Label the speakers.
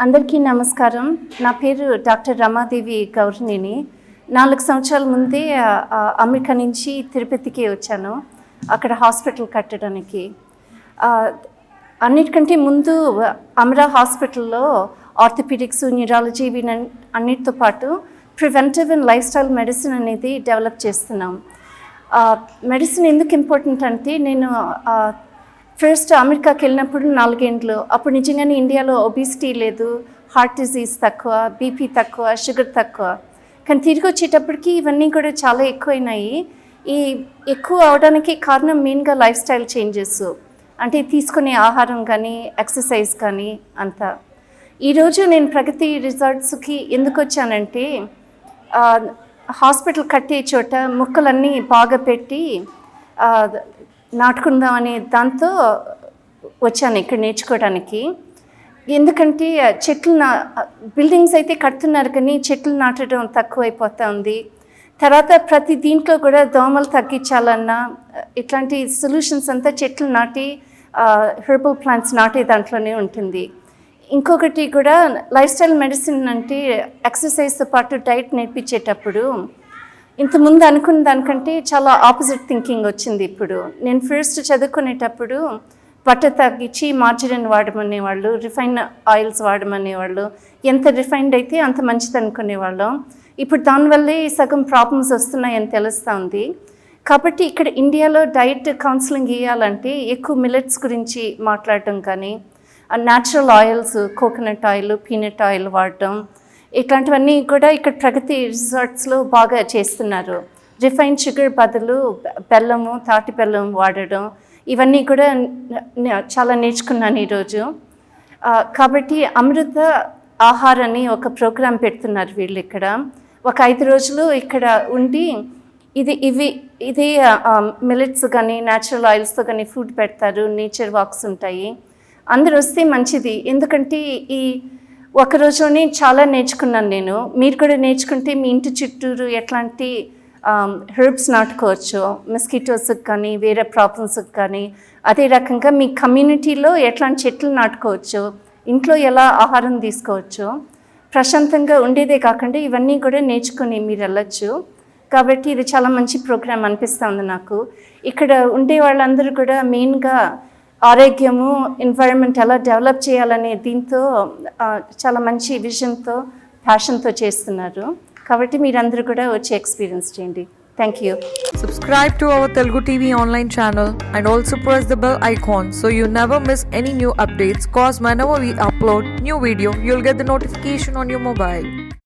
Speaker 1: అందరికీ నమస్కారం. నా పేరు డాక్టర్ రమాదేవి గౌర్నేని. 4 సంవత్సరాల ముందే అమెరికా నుంచి తిరుపతికి వచ్చాను, అక్కడ హాస్పిటల్ కట్టడానికి. అన్నిటికంటే ముందు అమరా హాస్పిటల్లో ఆర్థోపెడిక్స్, న్యూరాలజీ అన్నిటితో పాటు preventive and life style medicine అనేది డెవలప్ చేస్తున్నాం. మెడిసిన్ ఎందుకు ఇంపార్టెంట్ అంటే, నేను ఫస్ట్ అమెరికాకి వెళ్ళినప్పుడు 4 ఏళ్ళు, అప్పుడు నిజంగానే ఇండియాలో ఒబిసిటీ లేదు, హార్ట్ డిజీజ్ తక్కువ, బీపీ తక్కువ, షుగర్ తక్కువ. కానీ తిరిగి వచ్చేటప్పటికి ఇవన్నీ కూడా చాలా ఎక్కువైనాయి. ఈ ఎక్కువ అవడానికి కారణం మెయిన్గా లైఫ్ స్టైల్ చేంజెస్, అంటే తీసుకునే ఆహారం కానీ ఎక్సర్సైజ్ కానీ అంతా. ఈరోజు నేను ప్రగతి రిసార్ట్స్కి ఎందుకు వచ్చానంటే, హాస్పిటల్ కట్టే చోట మొక్కలన్నీ బాగా పెట్టి నాటుకుందాం అనే దాంతో వచ్చాను ఇక్కడ నేర్చుకోవడానికి. ఎందుకంటే బిల్డింగ్స్ అయితే కడుతున్నారు కానీ చెట్లు నాటడం తక్కువైపోతూ ఉంది. తర్వాత ప్రతి దీంట్లో కూడా దోమలు తగ్గించాలన్నా ఇట్లాంటి సొల్యూషన్స్ అంతా చెట్లు నాటి హెర్బల్ ప్లాంట్స్ నాటే దాంట్లోనే ఉంటుంది. ఇంకొకటి కూడా లైఫ్ స్టైల్ మెడిసిన్ అంటే ఎక్సర్సైజ్తో పాటు డైట్ నేర్పించేటప్పుడు ఇంతకుముందు అనుకున్న దానికంటే చాలా ఆపోజిట్ థింకింగ్ వచ్చింది. ఇప్పుడు నేను ఫస్ట్ చదువుకునేటప్పుడు బటర్ తగ్గించి మార్జరిన్ వాడమనేవాళ్ళు, రిఫైన్ ఆయిల్స్ వాడమనేవాళ్ళు. ఎంత రిఫైన్డ్ అయితే అంత మంచిది అనుకునేవాళ్ళం. ఇప్పుడు దానివల్లే సగం ప్రాబ్లమ్స్ వస్తున్నాయని తెలుస్తూ ఉంది. కాబట్టి ఇక్కడ ఇండియాలో డైట్ కౌన్సిలింగ్ ఇవ్వాలంటే ఎక్కువ మిల్లెట్స్ గురించి మాట్లాడటం కానీ, natural oils, coconut oil, peanut oil వాడటం, ఇట్లాంటివన్నీ కూడా ఇక్కడ ప్రగతి రిసార్ట్స్లో బాగా చేస్తున్నారు. రిఫైన్డ్ షుగర్ బదులు బెల్లము, తాటి బెల్లం వాడడం, ఇవన్నీ కూడా చాలా నేర్చుకున్నాను ఈరోజు. కాబట్టి అమృత ఆహారాన్ని ఒక ప్రోగ్రాం పెడుతున్నారు వీళ్ళు ఇక్కడ. ఒక 5 రోజులు ఇక్కడ ఉండి ఇదే మిల్లెట్స్ కానీ న్యాచురల్ ఆయిల్స్తో కానీ ఫుడ్ పెడతారు, నేచర్ వాక్స్ ఉంటాయి. అందరు వస్తే మంచిది, ఎందుకంటే ఈ ఒక రోజులోనే చాలా నేర్చుకున్నాను నేను. మీరు కూడా నేర్చుకుంటే మీ ఇంటి చుట్టూరు ఎట్లాంటి హెర్బ్స్ నాటుకోవచ్చు, మస్కిటోస్కి కానీ వేరే ప్రాబ్లమ్స్కి కానీ. అదే రకంగా మీ కమ్యూనిటీలో ఎట్లాంటి చెట్లు నాటుకోవచ్చు, ఇంట్లో ఎలా ఆహారం తీసుకోవచ్చు, ప్రశాంతంగా ఉండేదే కాకుండా ఇవన్నీ కూడా నేర్చుకుని మీరు వెళ్ళచ్చు. కాబట్టి ఇది చాలా మంచి ప్రోగ్రాం అనిపిస్తుంది నాకు. ఇక్కడ ఉండే వాళ్ళందరూ కూడా మెయిన్గా ఆరోగ్యము, ఎన్వైరన్మెంట్ ఎలా డెవలప్ చేయాలనే దీంతో చాలా మంచి విజన్తో, ప్యాషన్తో చేస్తున్నారు. కాబట్టి మీరందరూ కూడా వచ్చి ఎక్స్పీరియన్స్ చేయండి. Thank you.
Speaker 2: Subscribe to our Telugu TV online channel and also press the bell icon so you never miss any new updates, cause whenever we upload new video, you'll get the notification on your mobile.